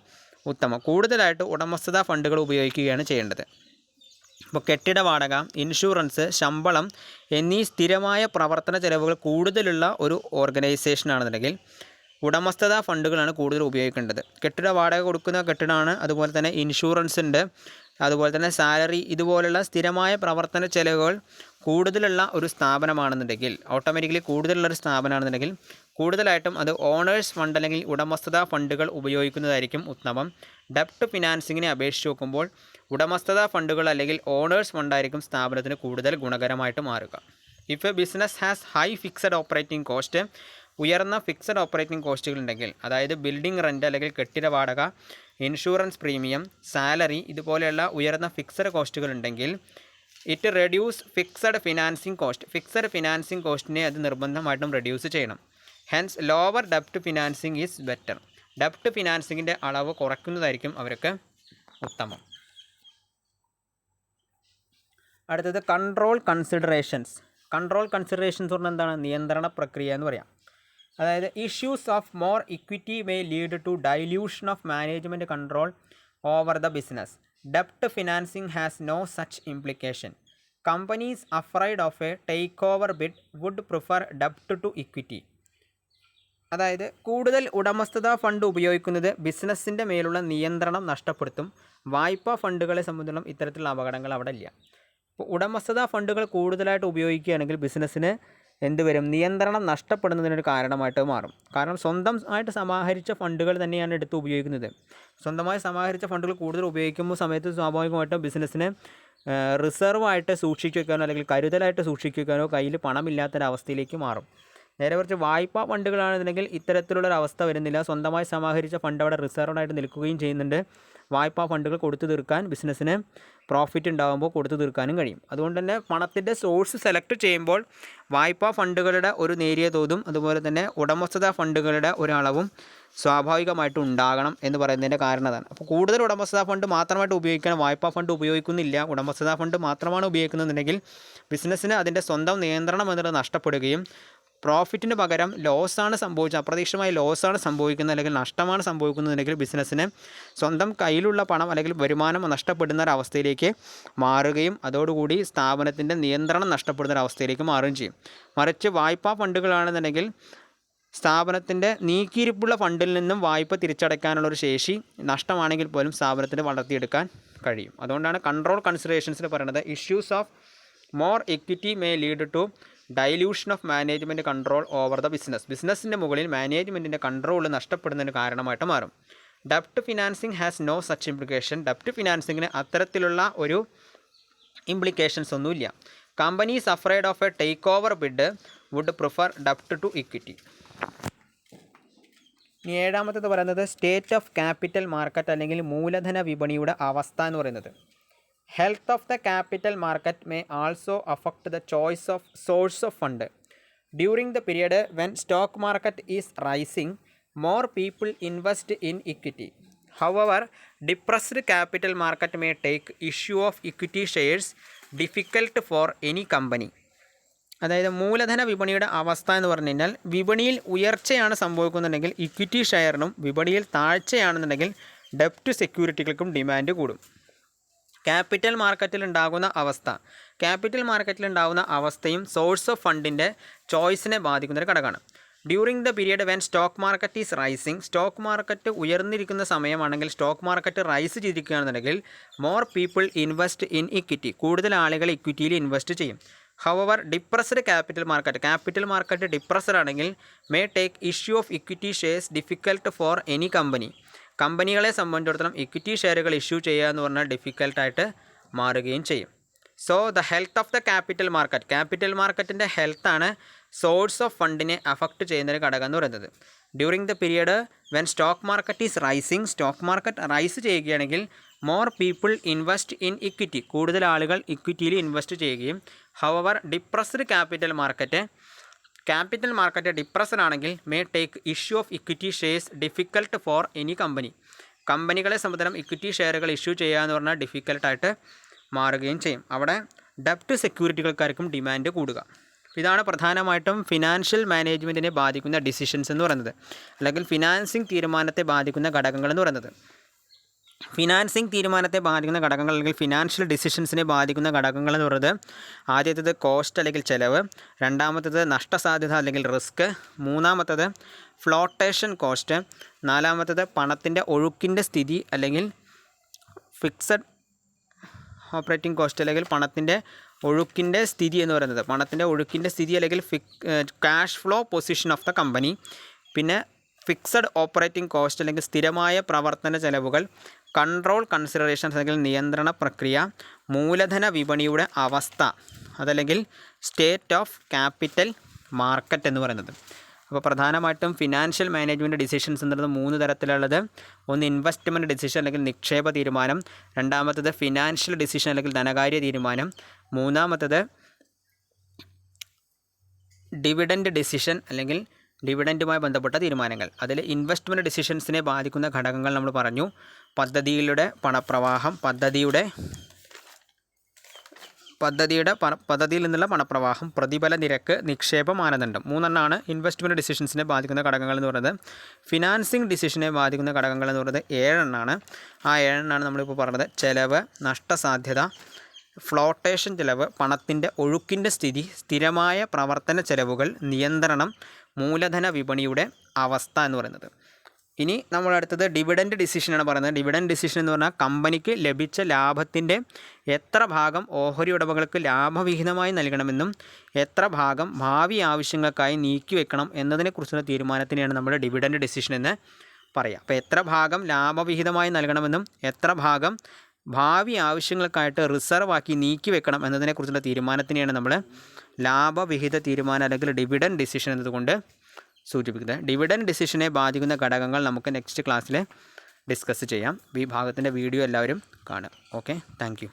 ഉത്തമം. കൂടുതലായിട്ട് ഉടമസ്ഥതാ ഫണ്ടുകൾ ഉപയോഗിക്കുകയാണ് ചെയ്യേണ്ടത്. ഇപ്പോൾ കെട്ടിട വാടക, ഇൻഷുറൻസ്, ശമ്പളം എന്നീ സ്ഥിരമായ പ്രവർത്തന ചെലവുകൾ കൂടുതലുള്ള ഒരു ഓർഗനൈസേഷനാണെന്നുണ്ടെങ്കിൽ ഉടമസ്ഥതാ ഫണ്ടുകളാണ് കൂടുതൽ ഉപയോഗിക്കേണ്ടത്. കെട്ടിട വാടക കൊടുക്കുന്ന കെട്ടിടമാണ്, അതുപോലെ തന്നെ ഇൻഷുറൻസ് ഉണ്ട്, അതുപോലെ തന്നെ സാലറി, ഇതുപോലുള്ള സ്ഥിരമായ പ്രവർത്തന ചെലവുകൾ കൂടുതലുള്ള ഒരു സ്ഥാപനമാണെന്നുണ്ടെങ്കിൽ, ഓട്ടോമാറ്റിക്കലി കൂടുതലുള്ളൊരു സ്ഥാപനമാണെന്നുണ്ടെങ്കിൽ കൂടുതലായിട്ടും അത് ഓണേഴ്സ് ഫണ്ട് അല്ലെങ്കിൽ ഉടമസ്ഥതാ ഫണ്ടുകൾ ഉപയോഗിക്കുന്നതായിരിക്കും ഉത്തമം. ഡെപ്റ്റ് ഫിനാൻസിങ്ങിനെ അപേക്ഷിച്ച് നോക്കുമ്പോൾ ഉടമസ്ഥതാ ഫണ്ടുകൾ അല്ലെങ്കിൽ ഓണേഴ്സ് ഫണ്ടായിരിക്കും സ്ഥാപനത്തിന് കൂടുതൽ ഗുണകരമായിട്ട് മാറുക. If a business has high fixed operating cost, ഉയർന്ന ഫിക്സഡ് ഓപ്പറേറ്റിംഗ് കോസ്റ്റുകൾ ഉണ്ടെങ്കിൽ, അതായത് ബിൽഡിംഗ് റെൻ്റ് അല്ലെങ്കിൽ കെട്ടിട വാടക, ഇൻഷുറൻസ് പ്രീമിയം, സാലറി, ഇതുപോലെയുള്ള ഉയർന്ന ഫിക്സഡ് കോസ്റ്റുകൾ ഉണ്ടെങ്കിൽ it reduce fixed financing cost. Fixed financing കോസ്റ്റിനെ അത് നിർബന്ധമായിട്ടും റെഡ്യൂസ് ചെയ്യണം. ഹെൻസ് ലോവർ ഡെപ്റ്റ് ഫിനാൻസിംഗ് ഈസ് ബെറ്റർ. ഡെപ്റ്റ് ഫിനാൻസിങ്ങിൻ്റെ അളവ് കുറയ്ക്കുന്നതായിരിക്കും അവർക്ക് ഉത്തമം. അടുത്തത് കൺട്രോൾ കൺസിഡറേഷൻസ്. കൺട്രോൾ കൺസിഡറേഷൻസ് പറഞ്ഞാൽ എന്താണ്? നിയന്ത്രണ പ്രക്രിയ എന്ന് പറയാം. അതായത് issues of more equity may lead to dilution of management control over the business. ഡെപ്റ്റ് financing has no such implication. Companies afraid of a takeover bid would prefer ഡെപ്റ്റ് to equity. അതായത് കൂടുതൽ ഉടമസ്ഥതാ ഫണ്ട് ഉപയോഗിക്കുന്നത് ബിസിനസ്സിൻ്റെ മേലുള്ള നിയന്ത്രണം നഷ്ടപ്പെടുത്തും. വായ്പാ ഫണ്ടുകളെ സംബന്ധിച്ചിടത്തോളം ഇത്തരത്തിലുള്ള അപകടങ്ങൾ അവിടെ ഇല്ല. ഇപ്പോൾ ഉടമസ്ഥതാ ഫണ്ടുകൾ കൂടുതലായിട്ട് ഉപയോഗിക്കുകയാണെങ്കിൽ ബിസിനസ്സിന് എന്തുവരും? നിയന്ത്രണം നഷ്ടപ്പെടുന്നതിനൊരു കാരണമായിട്ട് മാറും. കാരണം സ്വന്തമായിട്ട് സമാഹരിച്ച ഫണ്ടുകൾ തന്നെയാണ് എടുത്ത് ഉപയോഗിക്കുന്നത്. സ്വന്തമായി സമാഹരിച്ച ഫണ്ടുകൾ കൂടുതൽ ഉപയോഗിക്കുമ്പോൾ സമയത്ത് സ്വാഭാവികമായിട്ടും ബിസിനസ്സിന് റിസർവായിട്ട് സൂക്ഷിച്ചു വയ്ക്കാനോ അല്ലെങ്കിൽ കരുതലായിട്ട് സൂക്ഷിച്ചു വയ്ക്കാനോ കയ്യിൽ പണമില്ലാത്തൊരവസ്ഥയിലേക്ക് മാറും. നേരെ കുറച്ച് വായ്പാ ഫണ്ടുകളാണെന്നുണ്ടെങ്കിൽ ഇത്തരത്തിലുള്ളൊരവസ്ഥ വരുന്നില്ല. സ്വന്തമായി സമാഹരിച്ച ഫണ്ട് അവിടെ റിസർവ്ഡായിട്ട് നിൽക്കുകയും ചെയ്യുന്നുണ്ട്. വായ്പാ ഫണ്ടുകൾ കൊടുത്തു തീർക്കാൻ ബിസിനസ്സിന് പ്രോഫിറ്റ് ഉണ്ടാകുമ്പോൾ കൊടുത്തു തീർക്കാനും കഴിയും. അതുകൊണ്ട് തന്നെ പണത്തിൻ്റെ സോഴ്സ് സെലക്ട് ചെയ്യുമ്പോൾ വായ്പാ ഫണ്ടുകളുടെ ഒരു നേരിയ തോതും അതുപോലെ തന്നെ ഉടമസ്ഥതാ ഫണ്ടുകളുടെ ഒരളവും സ്വാഭാവികമായിട്ടും ഉണ്ടാകണം എന്ന് പറയുന്നതിൻ്റെ കാരണം അതാണ്. അപ്പോൾ കൂടുതൽ ഉടമസ്ഥതാ ഫണ്ട് മാത്രമായിട്ട് ഉപയോഗിക്കാൻ വായ്പാ ഫണ്ട് ഉപയോഗിക്കുന്നില്ല, ഉടമസ്ഥതാ ഫണ്ട് മാത്രമാണ് ഉപയോഗിക്കുന്നതെന്നുണ്ടെങ്കിൽ ബിസിനസ്സിന് അതിൻ്റെ സ്വന്തം നിയന്ത്രണം എന്നുള്ളത് നഷ്ടപ്പെടുകയും പ്രോഫിറ്റിന് പകരം ലോസാണ് അപ്രതീക്ഷിതമായ ലോസാണ് സംഭവിക്കുന്നത് അല്ലെങ്കിൽ നഷ്ടമാണ് സംഭവിക്കുന്നതെങ്കിൽ ബിസിനസ്സിന് സ്വന്തം കയ്യിലുള്ള പണം അല്ലെങ്കിൽ വരുമാനം നഷ്ടപ്പെടുന്ന ഒരവസ്ഥയിലേക്ക് മാറുകയും അതോടുകൂടി സ്ഥാപനത്തിൻ്റെ നിയന്ത്രണം നഷ്ടപ്പെടുന്ന ഒരവസ്ഥയിലേക്ക് മാറുകയും ചെയ്യും. മറിച്ച് വായ്പാ ഫണ്ടുകളാണെന്നുണ്ടെങ്കിൽ സ്ഥാപനത്തിൻ്റെ നീക്കിയിരിപ്പുള്ള ഫണ്ടിൽ നിന്നും വായ്പ തിരിച്ചടയ്ക്കാനുള്ളൊരു ശേഷി നഷ്ടമാണെങ്കിൽ പോലും സ്ഥാപനത്തിന് വളർത്തിയെടുക്കാൻ കഴിയും. അതുകൊണ്ടാണ് കൺട്രോൾ കൺസിഡറേഷൻസിൽ പറയുന്നത് issues of more equity may lead to dilution of management control over the business. ബിസിനസ്സിൻ്റെ മുകളിൽ മാനേജ്മെൻറ്റിൻ്റെ കൺട്രോൾ നഷ്ടപ്പെടുന്നതിന് കാരണമായിട്ട് മാറും. ഡെപ്റ്റ് financing has no such implication. ഡെപ്റ്റ് ഫിനാൻസിങ്ങിന് അത്തരത്തിലുള്ള ഒരു ഇംപ്ലിക്കേഷൻസ് ഒന്നുമില്ല. Companies afraid of a takeover bid would prefer ഡെപ്റ്റ് ടു ഇക്വിറ്റി. ഇനി ഏഴാമത്തേത് പറയുന്നത് സ്റ്റേറ്റ് ഓഫ് ക്യാപിറ്റൽ മാർക്കറ്റ് അല്ലെങ്കിൽ മൂലധന വിപണിയുടെ അവസ്ഥ എന്ന് പറയുന്നത്. Health of the capital market may also affect the choice of swords of fund. During the period when stock market is rising more people invest in equity. However, depressed capital market may take issue of equity shares difficult for any company. അതായത് മൂലധന വിപണിയുടെ അവസ്ഥ എന്ന് പറഞ്ഞു കഴിഞ്ഞാൽ വിപണിയിൽ ഉയർച്ചയാണ് സംഭവിക്കുന്നുണ്ടെങ്കിൽ equity ഷെയറിനും വിപണിയിൽ താഴ്ചയാണെന്നുണ്ടെങ്കിൽ ഡെപ്റ്റ് സെക്യൂരിറ്റികൾക്കും demand കൂടും. ക്യാപിറ്റൽ മാർക്കറ്റിൽ ഉണ്ടാകുന്ന അവസ്ഥയും സോഴ്സ് ഓഫ് ഫണ്ടിൻ്റെ ചോയ്സിനെ ബാധിക്കുന്നൊരു ഘടകമാണ്. During the period when stock market is rising, stock market ഉയർന്നിരിക്കുന്ന സമയമാണെങ്കിൽ, സ്റ്റോക്ക് മാർക്കറ്റ് റൈസ് ചെയ്തിരിക്കുകയാണെന്നുണ്ടെങ്കിൽ more people invest in equity, കൂടുതൽ ആളുകൾ ഇക്വിറ്റിയിൽ ഇൻവെസ്റ്റ് ചെയ്യും. However depressed capital market depressed ആണെങ്കിൽ may take issue of equity shares difficult for any company. കമ്പനികളെ സംബന്ധിച്ചിടത്തോളം ഇക്വിറ്റി ഷെയറുകൾ ഇഷ്യൂ ചെയ്യുക എന്ന് പറഞ്ഞാൽ ഡിഫിക്കൽട്ടായിട്ട് മാറുകയും ചെയ്യും. So the health of the capital മാർക്കറ്റിൻ്റെ ഹെൽത്താണ് സോഴ്സ് ഓഫ് ഫണ്ടിനെ അഫക്റ്റ് ചെയ്യുന്നൊരു ഘടകം എന്ന് പറയുന്നത്. During the period when stock market is rising, stock market rise ചെയ്യുകയാണെങ്കിൽ more people invest in equity, കൂടുതൽ ആളുകൾ ഇക്വിറ്റിയിൽ ഇൻവെസ്റ്റ് ചെയ്യുകയും. However depressed capital market depressed ആണെങ്കിൽ may take issue of equity shares difficult for any company. കമ്പനികളെ സംബന്ധിച്ചിടത്തോളം equity ഷെയറുകൾ issue ചെയ്യുക എന്ന് പറഞ്ഞാൽ ഡിഫിക്കൽട്ടായിട്ട് മാറുകയും ചെയ്യും. അവിടെ ഡെപ്റ്റ് സെക്യൂരിറ്റികൾക്കാർക്കും ഡിമാൻഡ് കൂടുക. ഇതാണ് പ്രധാനമായിട്ടും ഫിനാൻഷ്യൽ മാനേജ്മെൻറ്റിനെ ബാധിക്കുന്ന ഡിസിഷൻസ് എന്ന് പറയുന്നത്, അല്ലെങ്കിൽ ഫിനാൻസിങ് തീരുമാനത്തെ ബാധിക്കുന്ന ഘടകങ്ങൾ എന്ന് പറയുന്നത്. ഫിനാൻസിങ് തീരുമാനത്തെ ബാധിക്കുന്ന ഘടകങ്ങൾ അല്ലെങ്കിൽ ഫിനാൻഷ്യൽ ഡിസിഷൻസിനെ ബാധിക്കുന്ന ഘടകങ്ങൾ എന്ന് പറയുന്നത് ആദ്യത്തേത് കോസ്റ്റ് അല്ലെങ്കിൽ ചെലവ്, രണ്ടാമത്തേത് നഷ്ടസാധ്യത അല്ലെങ്കിൽ റിസ്ക്, മൂന്നാമത്തേത് ഫ്ലോട്ടേഷൻ കോസ്റ്റ്, നാലാമത്തേത് പണത്തിൻ്റെ ഒഴുക്കിൻ്റെ സ്ഥിതി അല്ലെങ്കിൽ ഫിക്സഡ് ഓപ്പറേറ്റിംഗ് കോസ്റ്റ് അല്ലെങ്കിൽ പണത്തിൻ്റെ ഒഴുക്കിൻ്റെ സ്ഥിതി എന്ന് പറയുന്നത്, പണത്തിൻ്റെ ഒഴുക്കിൻ്റെ സ്ഥിതി അല്ലെങ്കിൽ cash flow position of the company. പിന്നെ ഫിക്സഡ് ഓപ്പറേറ്റിംഗ് കോസ്റ്റ് അല്ലെങ്കിൽ സ്ഥിരമായ പ്രവർത്തന ചെലവുകൾ, കൺട്രോൾ കൺസിഡറേഷൻസ് അല്ലെങ്കിൽ നിയന്ത്രണ പ്രക്രിയ, മൂലധന വിപണിയുടെ അവസ്ഥ, അതല്ലെങ്കിൽ സ്റ്റേറ്റ് ഓഫ് ക്യാപിറ്റൽ മാർക്കറ്റ് എന്ന് പറയുന്നത്. അപ്പോൾ പ്രധാനമായിട്ടും ഫിനാൻഷ്യൽ മാനേജ്മെൻറ്റ് ഡിസിഷൻസ് എന്നുള്ളത് 3 തരത്തിലുള്ളത്. ഒന്ന് ഇൻവെസ്റ്റ്മെൻറ്റ് ഡിസിഷൻ അല്ലെങ്കിൽ നിക്ഷേപ തീരുമാനം, രണ്ടാമത്തേത് ഫിനാൻഷ്യൽ ഡിസിഷൻ അല്ലെങ്കിൽ ധനകാര്യ തീരുമാനം, മൂന്നാമത്തേത് ഡിവിഡൻഡ് ഡിസിഷൻ അല്ലെങ്കിൽ ഡിവിഡൻറ്റുമായി ബന്ധപ്പെട്ട തീരുമാനങ്ങൾ. അതിൽ ഇൻവെസ്റ്റ്മെൻറ്റ് ഡിസിഷൻസിനെ ബാധിക്കുന്ന ഘടകങ്ങൾ നമ്മൾ പറഞ്ഞു. പദ്ധതിയുടെ പണപ്രവാഹം, പദ്ധതിയിൽ നിന്നുള്ള പണപ്രവാഹം, പ്രതിഫല നിരക്ക്, നിക്ഷേപ മാനദണ്ഡം. 3 ഇൻവെസ്റ്റ്മെൻറ്റ് ഡിസിഷൻസിനെ ബാധിക്കുന്ന ഘടകങ്ങൾ എന്ന് പറയുന്നത്. ഫിനാൻസിങ് ഡിസിഷനെ ബാധിക്കുന്ന ഘടകങ്ങൾ എന്ന് പറയുന്നത് 7 ആ 7 നമ്മളിപ്പോൾ പറഞ്ഞത്. ചെലവ്, നഷ്ടസാധ്യത, ഫ്ലോട്ടേഷൻ ചെലവ്, പണത്തിൻ്റെ ഒഴുക്കിൻ്റെ സ്ഥിതി, സ്ഥിരമായ പ്രവർത്തന ചെലവുകൾ, നിയന്ത്രണം, മൂലധന വിപണിയുടെ അവസ്ഥ എന്ന് പറയുന്നത്. ഇനി നമ്മളടുത്തത് ഡിവിഡൻഡ് ഡിസിഷനാണ് പറയുന്നത്. ഡിവിഡൻഡ് ഡിസിഷൻ എന്ന് പറഞ്ഞാൽ കമ്പനിക്ക് ലഭിച്ച ലാഭത്തിൻ്റെ എത്ര ഭാഗം ഓഹരി ഉടമകൾക്ക് ലാഭവിഹിതമായി നൽകണമെന്നും എത്ര ഭാഗം ഭാവി ആവശ്യങ്ങൾക്കായി നീക്കിവെക്കണം എന്നതിനെക്കുറിച്ചുള്ള തീരുമാനത്തിനെയാണ് നമ്മൾ ഡിവിഡൻഡ് ഡിസിഷൻ എന്ന് പറയുക. അപ്പോൾ എത്ര ഭാഗം ലാഭവിഹിതമായി നൽകണമെന്നും എത്ര ഭാഗം ഭാവി ആവശ്യങ്ങൾക്കായിട്ട് റിസർവ് ആക്കി നീക്കിവെക്കണം എന്നതിനെക്കുറിച്ചുള്ള തീരുമാനത്തിനെയാണ് നമ്മൾ ലാഭവിഹിത തീരുമാനം അല്ലെങ്കിൽ ഡിവിഡൻഡ് ഡിസിഷൻ എന്നതുകൊണ്ട് സൂചിപ്പിക്കുന്നത്. ഡിവിഡൻഡ് ഡിസിഷനെ ബാധിക്കുന്ന ഘടകങ്ങൾ നമുക്ക് നെക്സ്റ്റ് ക്ലാസ്സിൽ ഡിസ്കസ് ചെയ്യാം. ഈ ഭാഗത്തിൻ്റെ വീഡിയോ എല്ലാവരും കാണുക. Okay, thank you.